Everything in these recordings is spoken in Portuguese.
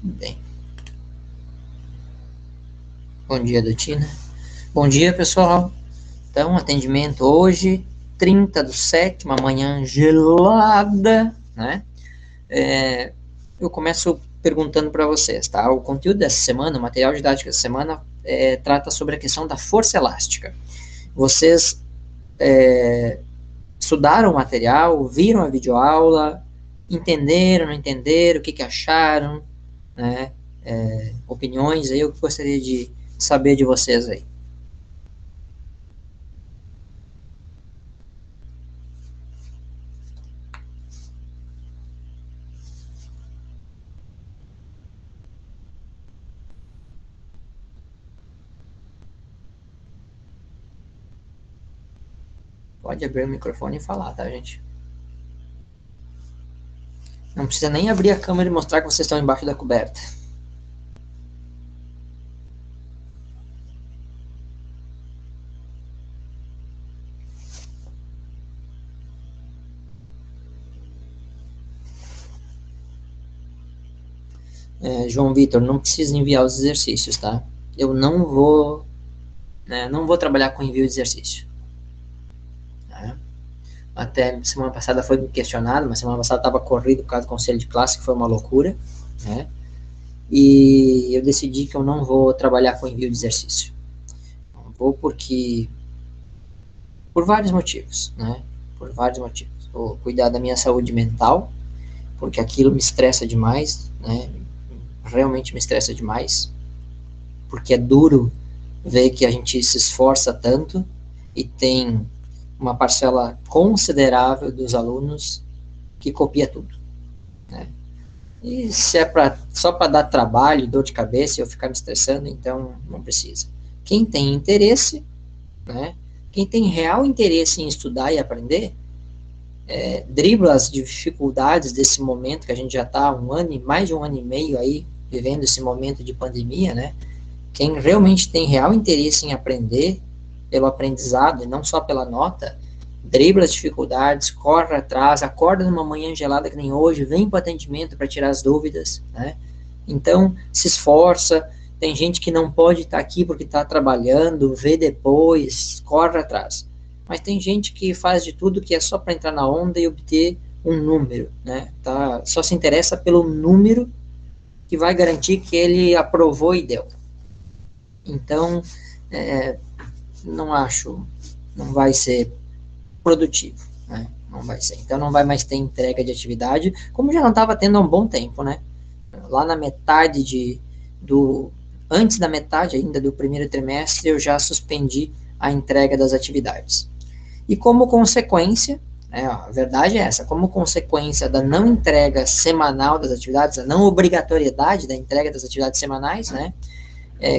Bem, bom dia, Dutina. Bom dia, pessoal. Então, atendimento hoje, 30/7, uma manhã gelada, né? Eu começo perguntando para vocês, tá? O conteúdo dessa semana, o material didático dessa semana, trata sobre a questão da força elástica. Vocês estudaram o material, viram a videoaula, entenderam, não entenderam, o que que acharam, né? Opiniões aí, eu gostaria de saber de vocês aí. Pode abrir o microfone e falar, tá, gente? Não precisa nem abrir a câmera e mostrar que vocês estão embaixo da coberta. João Vitor, não precisa enviar os exercícios, tá? Eu não vou, né, não vou trabalhar com envio de exercício. Tá? Até semana passada foi questionado, mas semana passada estava corrido por causa do conselho de classe, que foi uma loucura, né? E eu decidi que eu não vou trabalhar com envio de exercício. Não vou porque por vários motivos, né? Por vários motivos. Vou cuidar da minha saúde mental, porque aquilo me estressa demais, né? Realmente me estressa demais, porque é duro ver que a gente se esforça tanto e tem uma parcela considerável dos alunos que copia tudo, né? E se é só para dar trabalho, dor de cabeça e eu ficar me estressando, então não precisa. Quem tem interesse, né? Quem tem real interesse em estudar e aprender, dribla as dificuldades desse momento que a gente já está há mais de um ano e meio aí vivendo esse momento de pandemia, né? Quem realmente tem real interesse em aprender pelo aprendizado e não só pela nota, dribla as dificuldades, corre atrás, acorda numa manhã gelada que nem hoje, vem para o atendimento para tirar as dúvidas, né? Então, se esforça. Tem gente que não pode estar aqui porque está trabalhando, vê depois, corre atrás. Mas tem gente que faz de tudo que é só para entrar na onda e obter um número, né? Tá? Só se interessa pelo número que vai garantir que ele aprovou e deu. Então, é, não acho, não vai ser produtivo, né? Não vai ser. Então, não vai mais ter entrega de atividade, como já não estava tendo há um bom tempo, né? Lá na metade do, antes da metade ainda do primeiro trimestre, eu já suspendi a entrega das atividades. E como consequência, a verdade é essa, como consequência da não entrega semanal das atividades, a não obrigatoriedade da entrega das atividades semanais, né?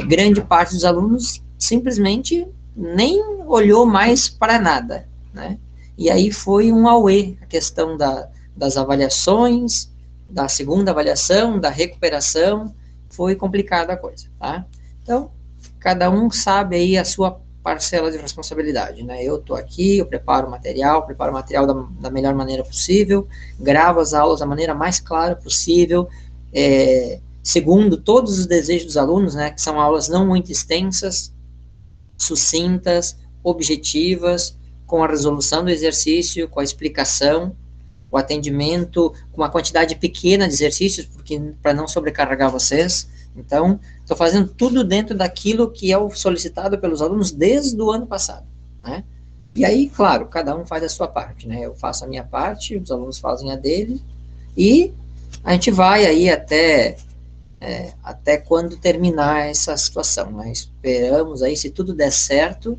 Grande parte dos alunos simplesmente nem olhou mais para nada, né? E aí foi um auê a questão das avaliações, da segunda avaliação, da recuperação, foi complicada a coisa, tá? Então, cada um sabe aí a sua parcela de responsabilidade, né? Eu estou aqui, eu preparo o material da melhor maneira possível, gravo as aulas da maneira mais clara possível, segundo todos os desejos dos alunos, né, que são aulas não muito extensas, sucintas, objetivas, com a resolução do exercício, com a explicação, o atendimento, com uma quantidade pequena de exercícios, porque para não sobrecarregar vocês. Então, estou fazendo tudo dentro daquilo que é o solicitado pelos alunos desde o ano passado, né? E aí, claro, cada um faz a sua parte, né? Eu faço a minha parte, os alunos fazem a dele, e a gente vai aí até quando terminar essa situação, né? Esperamos aí, se tudo der certo,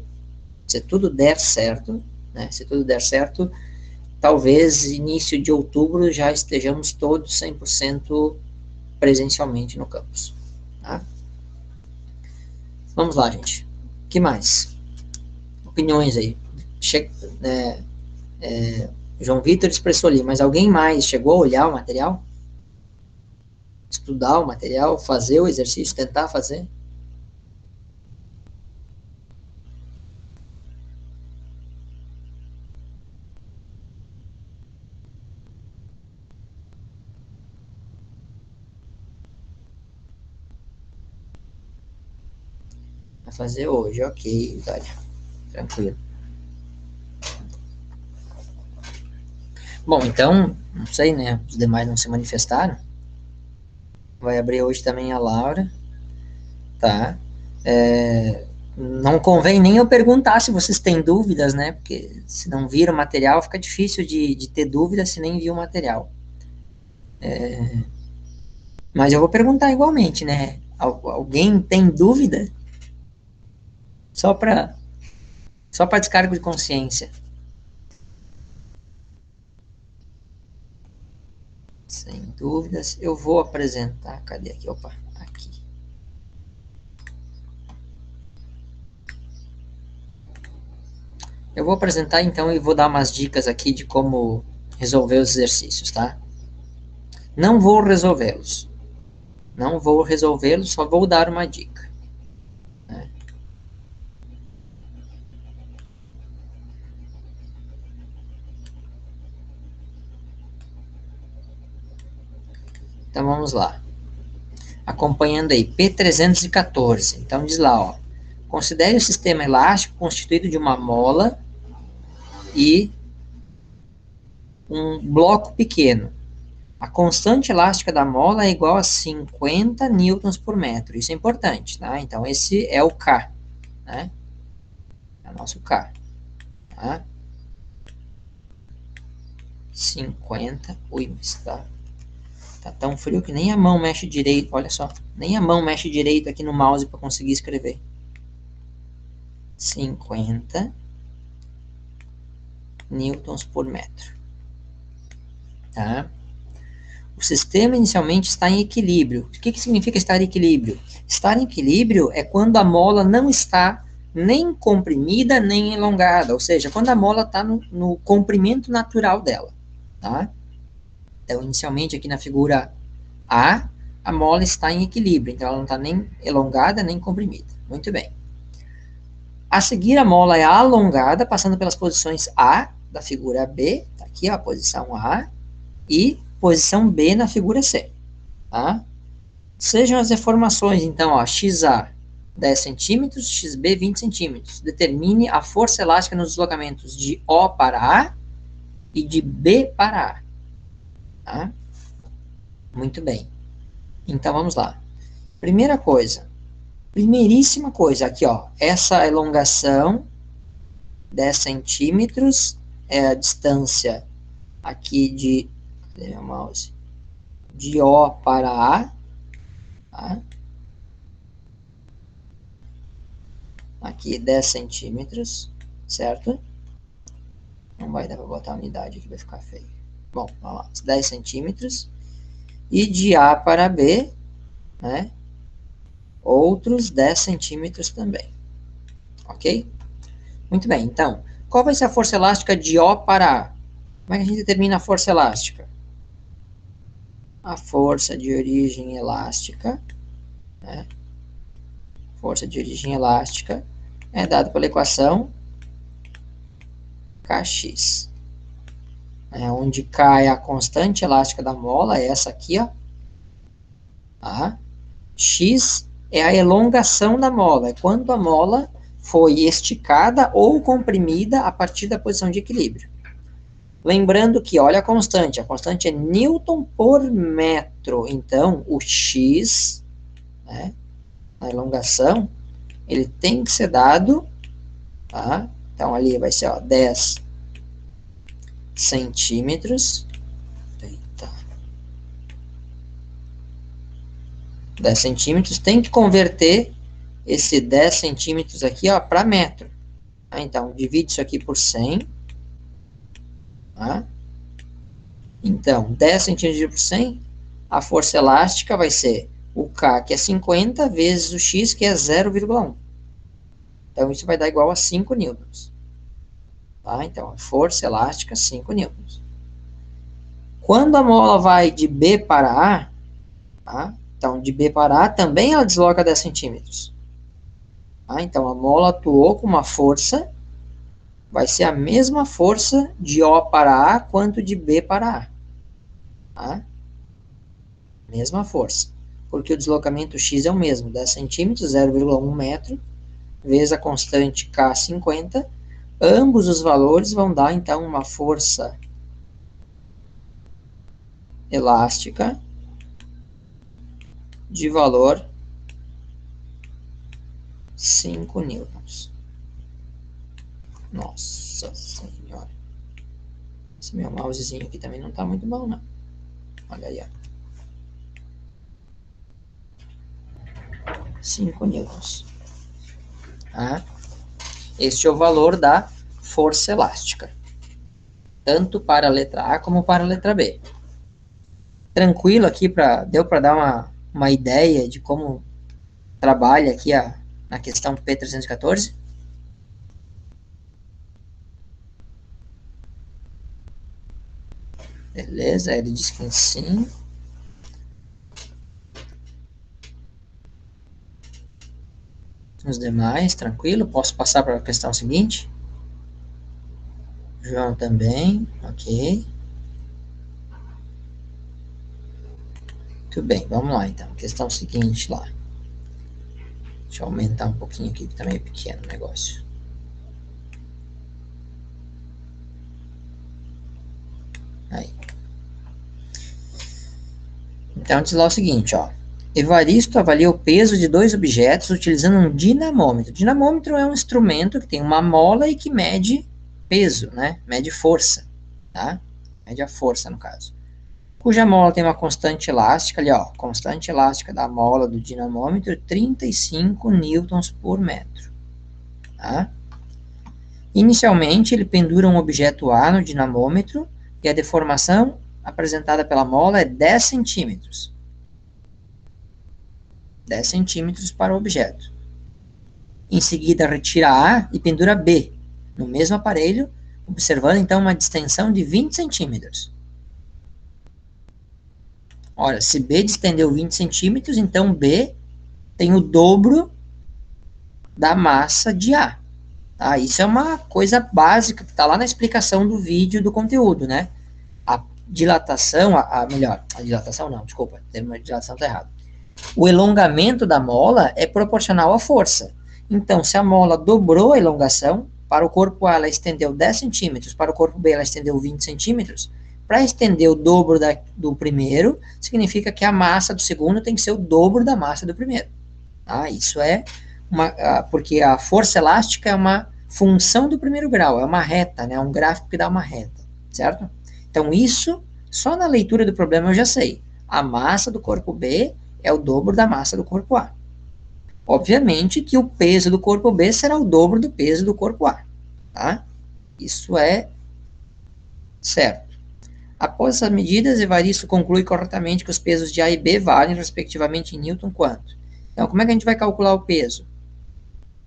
se tudo der certo, né? Se tudo der certo, talvez início de outubro já estejamos todos 100% presencialmente no campus, tá? Vamos lá, gente. O que mais? Opiniões aí. Che é, João Vitor expressou ali, mas alguém mais chegou a olhar o material? Estudar o material, fazer o exercício, tentar fazer? Vai fazer hoje, ok, Vitória. Tranquilo. Bom, então, não sei, né? Os demais não se manifestaram. Vai abrir hoje também a Laura. Tá? Não convém nem eu perguntar se vocês têm dúvidas, né? Porque se não viram o material, fica difícil de ter dúvidas se nem viu o material. Mas eu vou perguntar igualmente, né? Alguém tem dúvida? Só para descargo de consciência. Sem dúvidas, eu vou apresentar. Cadê aqui? Opa, aqui. Eu vou apresentar então e vou dar umas dicas aqui de como resolver os exercícios, tá? Não vou resolvê-los. Não vou resolvê-los, só vou dar uma dica. Né? Então vamos lá. Acompanhando aí, P314. Então diz lá, ó. Considere o sistema elástico constituído de uma mola e um bloco pequeno. A constante elástica da mola é igual a 50 newtons por metro. Isso é importante, tá? Então, esse é o K, né? É o nosso K, tá? 50, ui, tá tão frio que nem a mão mexe direito, olha só. Nem a mão mexe direito aqui no mouse para conseguir escrever. 50 newtons por metro, tá? O sistema inicialmente está em equilíbrio. O que significa estar em equilíbrio? Estar em equilíbrio é quando a mola não está nem comprimida, nem elongada. Ou seja, quando a mola está no comprimento natural dela. Tá? Então, inicialmente, aqui na figura a mola está em equilíbrio. Então, ela não está nem elongada, nem comprimida. Muito bem. A seguir, a mola é alongada, passando pelas posições A da figura B. Tá aqui, ó, a posição A. E posição B na figura C. Tá? Sejam as deformações, então, ó, XA 10 centímetros, XB 20 centímetros. Determine a força elástica nos deslocamentos de O para A e de B para A. Tá? Muito bem. Então, vamos lá. Primeiríssima coisa, aqui, ó, essa elongação 10 centímetros é a distância aqui de O para A, tá? Aqui 10 centímetros, certo? Não vai dar para botar a unidade aqui, vai ficar feio. Bom, vamos lá, 10 centímetros. E de A para B, né? Outros 10 centímetros também. Ok? Muito bem, então, qual vai ser a força elástica de O para A? Como é que a gente determina a força elástica? A força de origem elástica, né? Força de origem elástica é dada pela equação Kx. Onde K é a constante elástica da mola, é essa aqui, ó. Tá? X é a elongação da mola, é quando a mola foi esticada ou comprimida a partir da posição de equilíbrio. Lembrando que, olha a constante é Newton por metro. Então, o X, né, a elongação, ele tem que ser dado, tá? Então, ali vai ser, ó, 10 centímetros. Eita. 10 centímetros, tem que converter esse 10 centímetros aqui, ó, para metro. Tá? Então, divide isso aqui por 100. Tá? Então, 10 centímetros por 100, a força elástica vai ser o K, que é 50, vezes o X, que é 0,1. Então, isso vai dar igual a 5 newtons. Tá? Então, a força elástica, 5 newtons. Quando a mola vai de B para A, tá? Então, de B para A, também ela desloca 10 centímetros. Tá? Então, a mola atuou com uma força, vai ser a mesma força de O para A quanto de B para A. Tá? Mesma força. Porque o deslocamento X é o mesmo, 10 centímetros, 0,1 metro, vezes a constante K 50, ambos os valores vão dar, então, uma força elástica de valor 5 newtons. Nossa senhora. Esse meu mousezinho aqui também não está muito bom, não. Olha aí, ó. 5 newtons. Tá? Este é o valor da força elástica, tanto para a letra A como para a letra B. Tranquilo aqui, deu para dar uma ideia de como trabalha aqui na questão P314? Beleza, ele diz que sim. Os demais, tranquilo. Posso passar para a questão seguinte? João também, ok. Muito bem, vamos lá então. Questão seguinte lá. Deixa eu aumentar um pouquinho aqui, que tá meio pequeno o negócio. Aí. Então, diz lá o seguinte, ó. Evaristo avalia o peso de dois objetos utilizando um dinamômetro. Dinamômetro é um instrumento que tem uma mola e que mede peso, né? Mede força, tá? Mede a força, no caso. Cuja mola tem uma constante elástica, ali, ó. Constante elástica da mola do dinamômetro, 35 newtons por metro, tá? Inicialmente, ele pendura um objeto A no dinamômetro e a deformação apresentada pela mola é 10 centímetros. 10 centímetros para o objeto. Em seguida, retira A e pendura B no mesmo aparelho, observando então uma distensão de 20 centímetros. Ora, se B distendeu 20 centímetros, então B tem o dobro da massa de A. Tá? Isso é uma coisa básica que está lá na explicação do vídeo do conteúdo, né? A dilatação, a dilatação não, desculpa, o termo de dilatação está errado. O elongamento da mola é proporcional à força. Então, se a mola dobrou a elongação, para o corpo A ela estendeu 10 centímetros, para o corpo B ela estendeu 20 centímetros, para estender o dobro do primeiro, significa que a massa do segundo tem que ser o dobro da massa do primeiro. Tá? Isso é porque a força elástica é uma função do primeiro grau, é uma reta, né? Um gráfico que dá uma reta, certo? Então, isso, só na leitura do problema eu já sei. A massa do corpo B é o dobro da massa do corpo A. Obviamente que o peso do corpo B será o dobro do peso do corpo A. Tá? Isso é certo. Após essas medidas, Evaristo conclui corretamente que os pesos de A e B valem, respectivamente, em Newton quanto? Então, como é que a gente vai calcular o peso?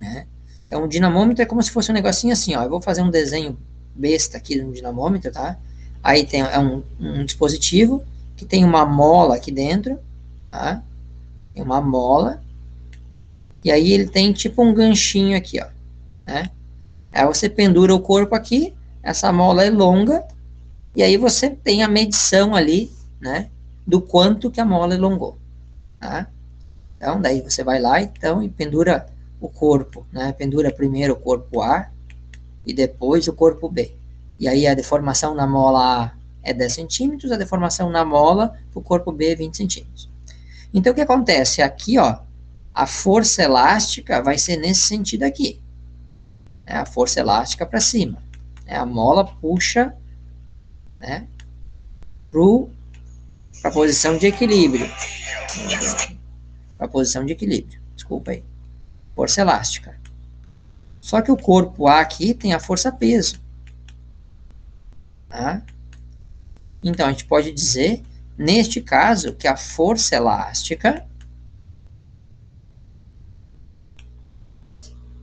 Né? Então, o dinamômetro é como se fosse um negocinho assim, ó. Eu vou fazer um desenho besta aqui no dinamômetro, tá? Aí tem um dispositivo que tem uma mola aqui dentro, tá? Tem uma mola, e aí ele tem tipo um ganchinho aqui, ó, né? Aí você pendura o corpo aqui, essa mola é longa, e aí você tem a medição ali, né, do quanto que a mola elongou, tá? Então, daí você vai lá, então, e pendura o corpo, né? Pendura primeiro o corpo A e depois o corpo B. E aí a deformação na mola A é 10 centímetros, a deformação na mola do corpo B é 20 centímetros. Então, o que acontece? Aqui, ó, a força elástica vai ser nesse sentido aqui. Né? A força elástica para cima. Né? A mola puxa, né, para a posição de equilíbrio. Para a posição de equilíbrio. Desculpa aí. Força elástica. Só que o corpo A aqui tem a força-peso. Tá? Então, a gente pode dizer, neste caso, que a força elástica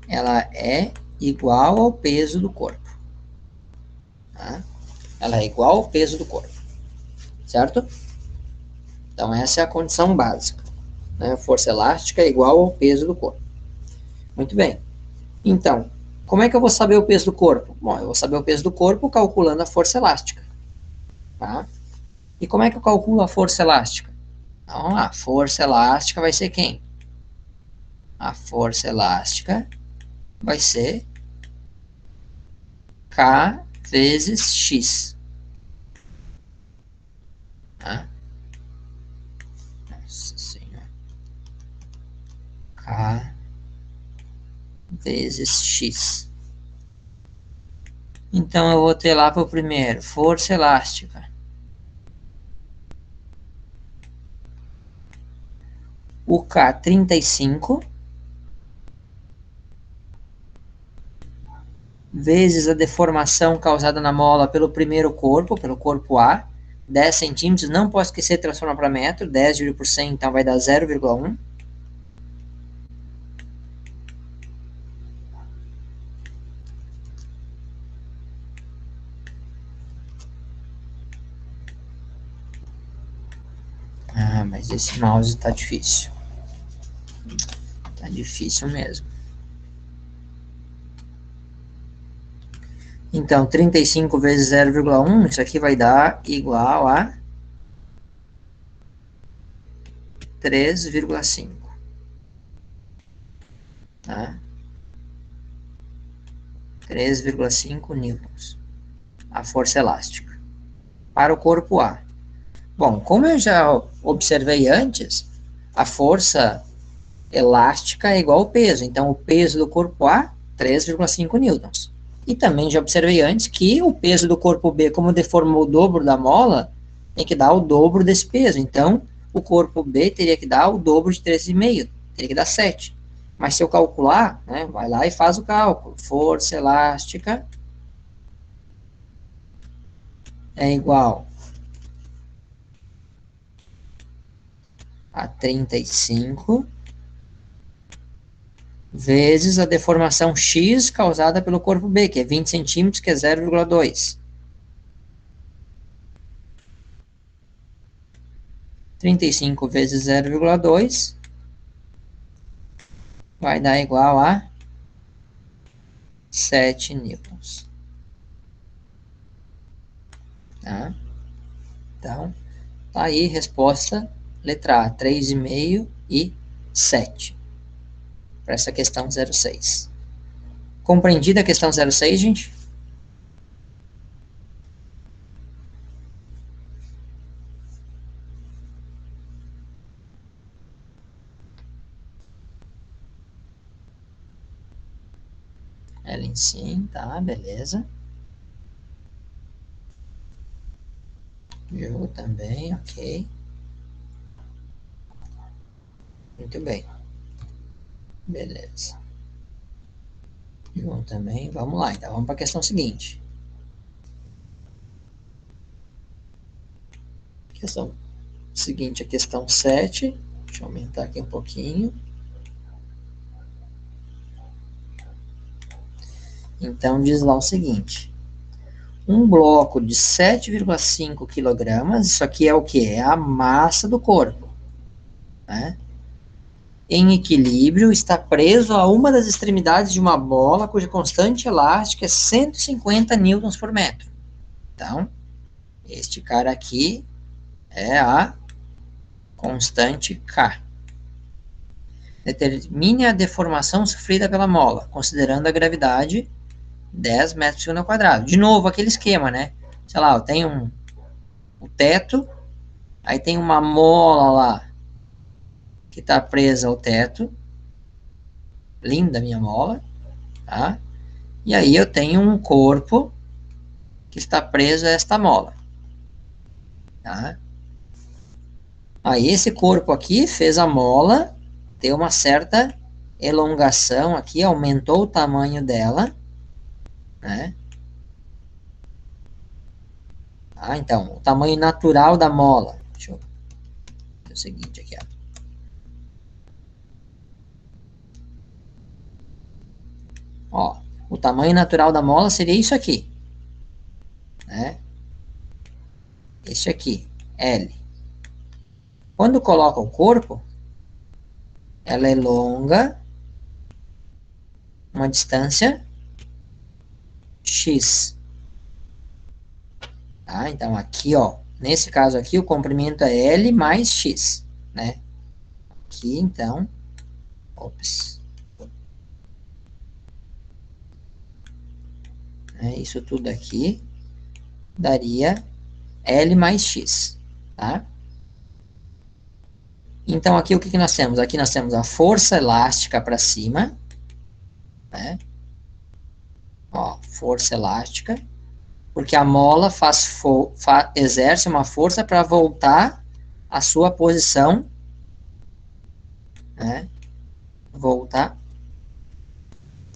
ela é igual ao peso do corpo. Tá? Ela é igual ao peso do corpo. Certo? Então, essa é a condição básica. Né? Força elástica é igual ao peso do corpo. Muito bem. Então, como é que eu vou saber o peso do corpo? Bom, eu vou saber o peso do corpo calculando a força elástica. Tá? E como é que eu calculo a força elástica? Então, a força elástica vai ser quem? A força elástica vai ser K vezes X. Tá? Nossa Senhora. K vezes X. Então, eu vou ter lá para o primeiro, força elástica. O K, 35, vezes a deformação causada na mola pelo primeiro corpo, pelo corpo A, 10 centímetros, não posso esquecer de transformar para metro, 10 dividido por 100, então vai dar 0,1. Ah, mas esse mouse tá difícil. Tá difícil mesmo. Então, 35 vezes 0,1, isso aqui vai dar igual a 3,5. Tá? 3,5 newtons. A força elástica. Para o corpo A. Bom, como eu já observei antes, a força elástica é igual ao peso. Então, o peso do corpo A, 3,5 newtons. E também já observei antes que o peso do corpo B, como deformou o dobro da mola, tem que dar o dobro desse peso. Então, o corpo B teria que dar o dobro de 3,5. Teria que dar 7. Mas se eu calcular, né, vai lá e faz o cálculo. Força elástica é igual a 35 vezes a deformação X causada pelo corpo B, que é 20 centímetros, que é 0,2. 35 vezes 0,2 vai dar igual a 7 newtons. Tá? Então, tá aí resposta, letra A, 3,5 e 7. Para essa questão 06. Compreendida a questão 06, gente? Ellen, sim, tá, beleza. Eu também, ok. Muito bem. Beleza. João também. Vamos lá, então vamos para a questão seguinte. Questão seguinte, a questão 7. Deixa eu aumentar aqui um pouquinho. Então, diz lá o seguinte. Um bloco de 7,5 kg, isso aqui é o que? É a massa do corpo. Né? Em equilíbrio, está preso a uma das extremidades de uma bola cuja constante elástica é 150 newtons por metro. Então, este cara aqui é a constante K. Determine a deformação sofrida pela mola, considerando a gravidade 10 metros por segundo ao quadrado. De novo, aquele esquema, né? Sei lá, eu tenho o teto, aí tem uma mola lá que está presa ao teto. Linda minha mola, tá? E aí eu tenho um corpo que está preso a esta mola, tá? Aí esse corpo aqui fez a mola ter uma certa elongação aqui, aumentou o tamanho dela, né? Ah, então, o tamanho natural da mola. Deixa eu ver o seguinte aqui, ó. Ó, o tamanho natural da mola seria isso aqui, né? Este aqui, L. Quando coloca o corpo, ela elonga uma distância X. Tá? Então, aqui, ó, nesse caso aqui, o comprimento é L mais X, né? Aqui, então, ops. né? Isso tudo aqui daria L mais X, tá? Então, aqui o que nós temos? Aqui nós temos a força elástica para cima, né? Ó, força elástica, porque a mola exerce uma força para voltar à sua posição, né? Voltar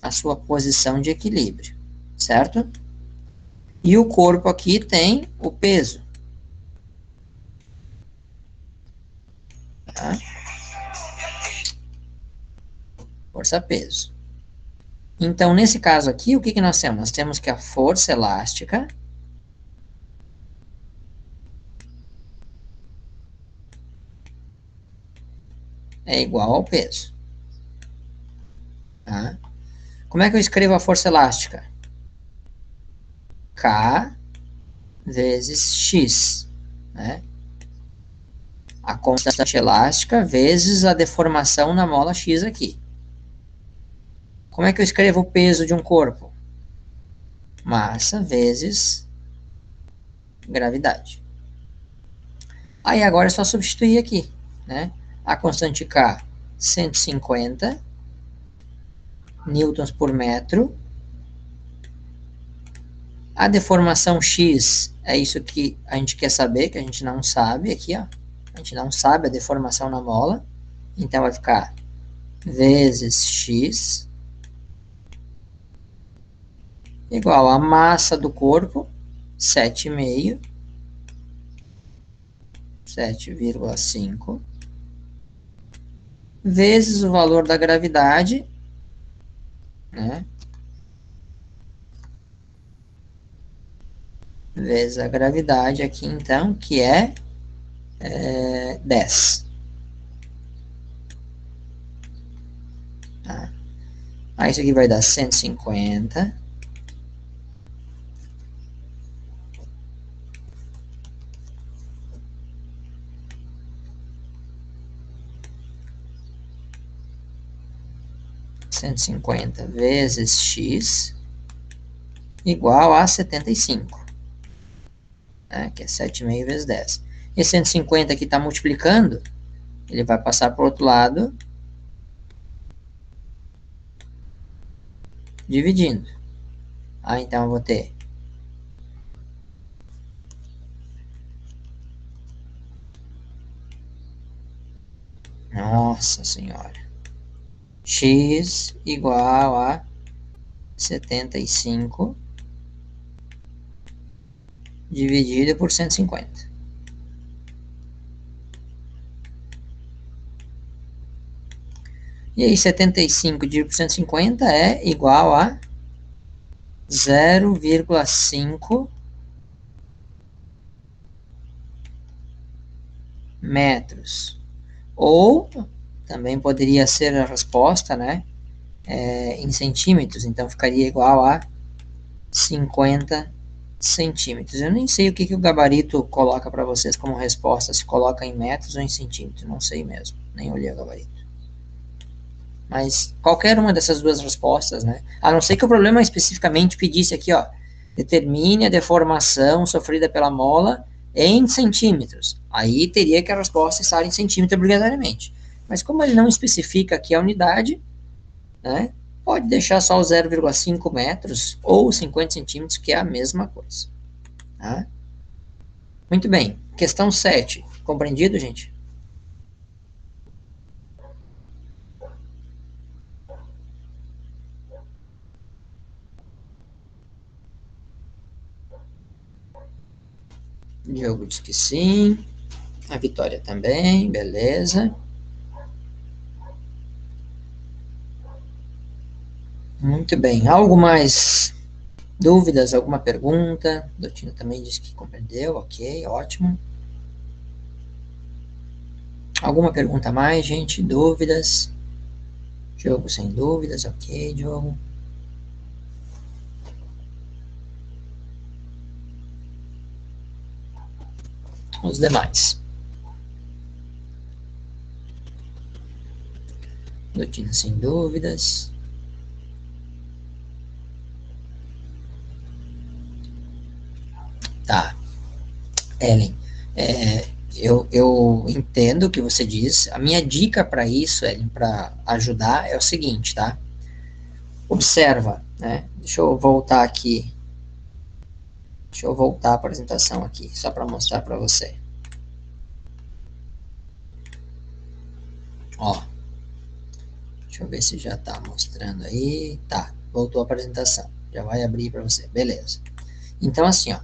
à sua posição de equilíbrio, certo? E o corpo aqui tem o peso, tá? Força-peso. Então, nesse caso aqui, o que nós temos? Nós temos que a força elástica é igual ao peso. Tá? Como é que eu escrevo a força elástica? K vezes X, né? A constante elástica vezes a deformação na mola X aqui. Como é que eu escrevo o peso de um corpo? Massa vezes gravidade. Aí agora é só substituir aqui, né? A constante K, 150 newtons por metro. A deformação X é isso que a gente quer saber, que a gente não sabe aqui, ó. A gente não sabe a deformação na mola. Então vai ficar vezes X igual a massa do corpo, 7,5, 7,5, vezes o valor da gravidade, né? Vezes a gravidade aqui, então, que é 10. Tá? Aí isso aqui vai dar 150. Vezes x igual a 75, né? Que é 7,5 vezes 10. E 150 aqui está multiplicando, ele vai passar para o outro lado, dividindo. Então eu vou ter nossa senhora, x igual a 75 dividido por 150. E aí 75 dividido por 150 é igual a 0,5 metros. Ou também poderia ser a resposta, né, em centímetros. Então ficaria igual a 50 centímetros. Eu nem sei o que o gabarito coloca para vocês como resposta, se coloca em metros ou em centímetros, não sei mesmo, nem olhei o gabarito. Mas qualquer uma dessas duas respostas, né? A não ser que o problema especificamente pedisse aqui, ó, determine a deformação sofrida pela mola em centímetros. Aí teria que a resposta estar em centímetro obrigatoriamente. Mas como ele não especifica aqui a unidade, né, pode deixar só o 0,5 metros ou 50 centímetros, que é a mesma coisa. Tá? Muito bem. Questão 7. Compreendido, gente? Diogo diz que sim. A Vitória também, beleza. Muito bem. Algo mais? Dúvidas? Alguma pergunta? Doutina também disse que compreendeu. Ok, ótimo. Alguma pergunta a mais, gente? Dúvidas? Diogo sem dúvidas. Ok, Diogo. Os demais. Doutina sem dúvidas. Tá, Ellen, eu entendo o que você diz. A minha dica para isso, Ellen, para ajudar, é o seguinte, tá? Observa, né? Deixa eu voltar aqui. Deixa eu voltar a apresentação aqui, só para mostrar para você. Ó, deixa eu ver se já está mostrando aí. Tá, voltou a apresentação. Já vai abrir para você. Beleza. Então, assim, ó.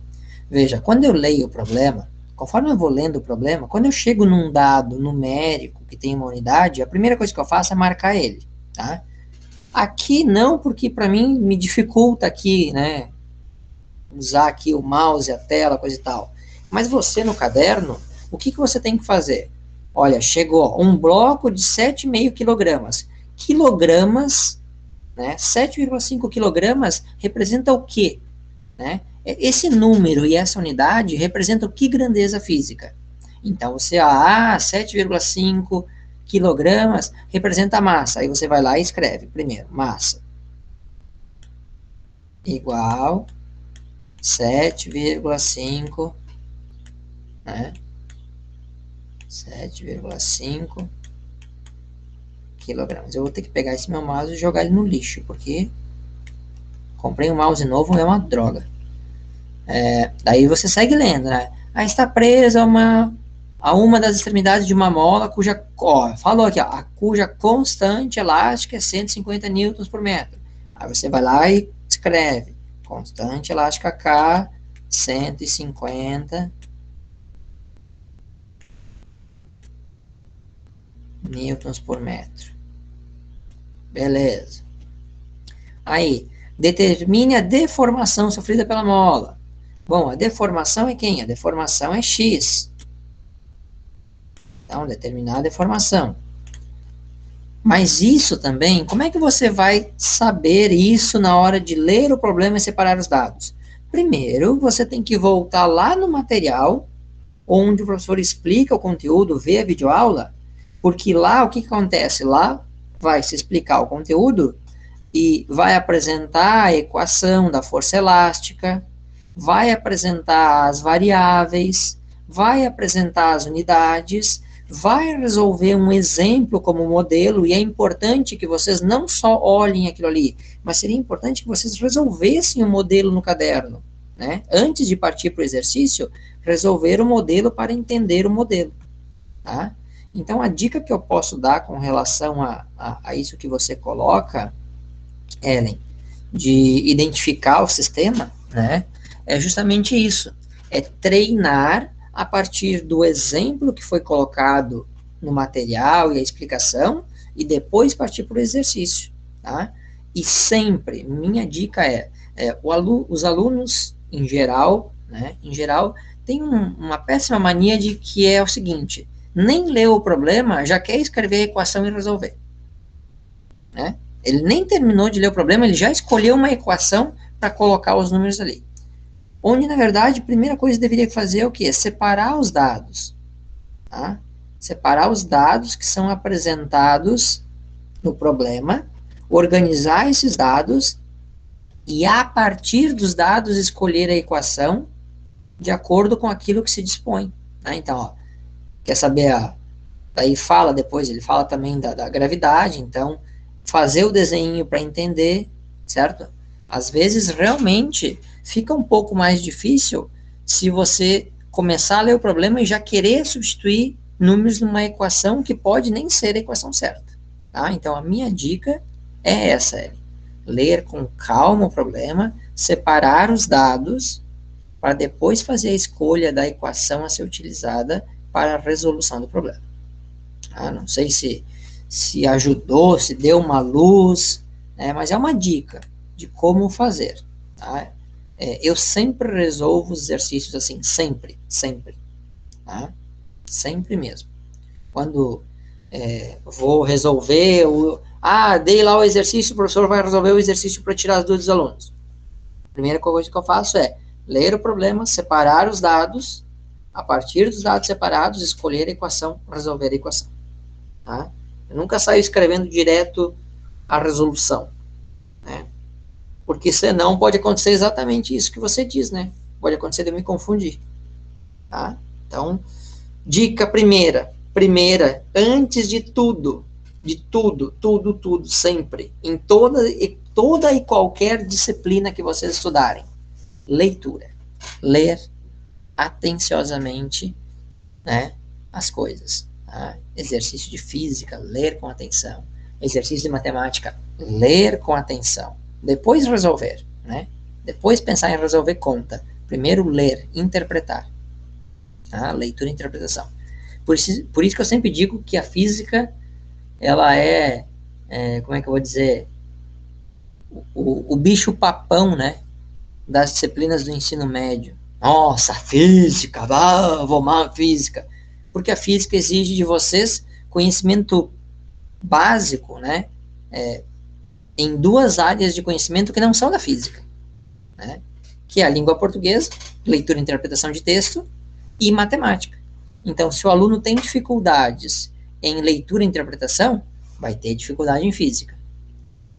Veja, quando eu leio o problema, conforme eu vou lendo o problema, quando eu chego num dado numérico que tem uma unidade, a primeira coisa que eu faço é marcar ele, tá? Aqui não, porque para mim me dificulta aqui, né? Usar aqui o mouse, a tela, coisa e tal. Mas você no caderno, o que você tem que fazer? Olha, chegou um bloco de 7,5 quilogramas. Quilogramas, né? 7,5 quilogramas representa o quê? Né? Esse número e essa unidade representam que grandeza física? Então, você, 7,5 quilogramas representa a massa. Aí você vai lá e escreve, primeiro, massa igual 7,5, né? 7,5 quilogramas. Eu vou ter que pegar esse meu mouse e jogar ele no lixo, porque comprei um mouse novo, é uma droga. Daí você segue lendo, né? Aí está presa a uma das extremidades de uma mola cuja, falou aqui, a cuja constante elástica é 150 newtons por metro. Aí você vai lá e escreve, constante elástica K, 150 newtons por metro. Beleza. Aí, determine a deformação sofrida pela mola. Bom, a deformação é quem? A deformação é x. Então, determinar a deformação. Mas isso também, como é que você vai saber isso na hora de ler o problema e separar os dados? Primeiro, você tem que voltar lá no material, onde o professor explica o conteúdo, vê a videoaula, porque lá, o que acontece? Lá vai se explicar o conteúdo e vai apresentar a equação da força elástica, vai apresentar as variáveis, vai apresentar as unidades, vai resolver um exemplo como modelo, e é importante que vocês não só olhem aquilo ali, mas seria importante que vocês resolvessem o modelo no caderno, né? Antes de partir para o exercício, resolver o modelo para entender o modelo, tá? Então, a dica que eu posso dar com relação a isso que você coloca, Ellen, de identificar o sistema, né? É justamente isso, é treinar a partir do exemplo que foi colocado no material e a explicação, e depois partir para o exercício, tá? E sempre, minha dica os alunos, em geral, né, têm uma péssima mania de que é o seguinte, nem leu o problema, já quer escrever a equação e resolver, né? Ele nem terminou de ler o problema, ele já escolheu uma equação para colocar os números ali. Onde, na verdade, a primeira coisa que deveria fazer é o quê? Separar os dados. Tá? Separar os dados que são apresentados no problema, organizar esses dados e, a partir dos dados, escolher a equação de acordo com aquilo que se dispõe. Tá? Então, quer saber, daí fala depois, ele fala também da gravidade, então, fazer o desenho para entender, certo? Às vezes, realmente, fica um pouco mais difícil se você começar a ler o problema e já querer substituir números numa equação que pode nem ser a equação certa. Tá? Então, a minha dica é essa, Ellen. Ler com calma o problema, separar os dados, para depois fazer a escolha da equação a ser utilizada para a resolução do problema. Não sei se ajudou, se deu uma luz, né, mas é uma dica de como fazer. Tá? Eu sempre resolvo os exercícios assim, sempre. Tá? Sempre mesmo. Quando vou resolver, dei lá o exercício, o professor vai resolver o exercício para tirar as dúvidas dos alunos. A primeira coisa que eu faço é ler o problema, separar os dados, a partir dos dados separados, escolher a equação, resolver a equação. Tá? Eu nunca saio escrevendo direto a resolução, né? Porque senão pode acontecer exatamente isso que você diz, né? pode acontecer de eu me confundir, tá? Então, dica primeira, antes de tudo, tudo, sempre, em toda e qualquer disciplina que vocês estudarem, leitura. Ler atenciosamente, né, as coisas. Tá? Exercício de física, ler com atenção. Exercício de matemática, ler com atenção. Depois resolver, né? Depois pensar em resolver conta. Primeiro ler, interpretar. Tá? Leitura e interpretação. Por isso que eu sempre digo que a física, ela como é que eu vou dizer, o bicho papão, né, das disciplinas do ensino médio. Nossa, física, vou amar física. Porque a física exige de vocês conhecimento básico, né, em duas áreas de conhecimento que não são da física, né, que é a língua portuguesa, leitura e interpretação de texto, e matemática. Então, se o aluno tem dificuldades em leitura e interpretação, vai ter dificuldade em física.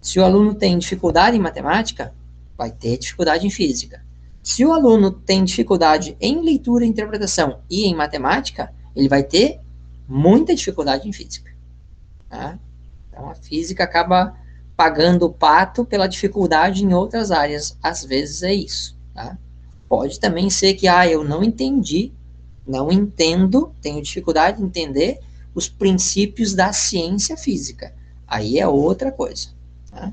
Se o aluno tem dificuldade em matemática, vai ter dificuldade em física. Se o aluno tem dificuldade em leitura e interpretação e em matemática, ele vai ter muita dificuldade em física. Tá? Então, a física acaba pagando o pato pela dificuldade em outras áreas. Às vezes é isso. Tá? Pode também ser que, eu não entendi, não entendo, tenho dificuldade de entender os princípios da ciência física. Aí é outra coisa. Tá?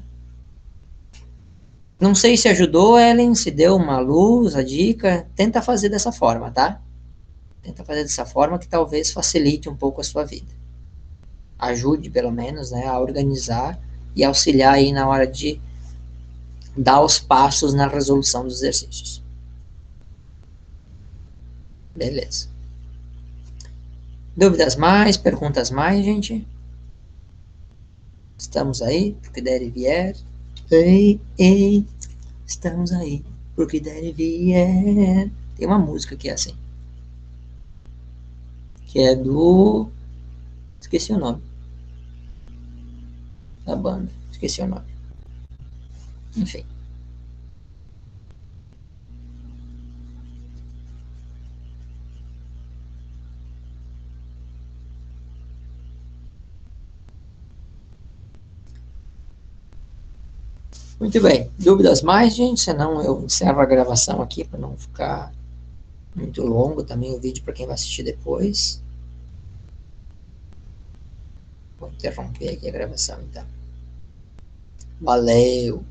Não sei se ajudou, Ellen, se deu uma luz, a dica. Tenta fazer dessa forma, tá? Tenta fazer dessa forma que talvez facilite um pouco a sua vida. Ajude, pelo menos, né, a organizar e auxiliar aí na hora de dar os passos na resolução dos exercícios. Beleza. Dúvidas mais? Perguntas mais, gente? Estamos aí, pro que der e vier. Ei, estamos aí, pro que der e vier. Tem uma música que é assim. Que é do... Esqueci o nome da banda. Esqueci o nome. Enfim. Muito bem. Dúvidas mais, gente? Senão eu encerro a gravação aqui para não ficar muito longo também o vídeo para quem vai assistir depois. Vou interromper aqui a gravação então. Valeu!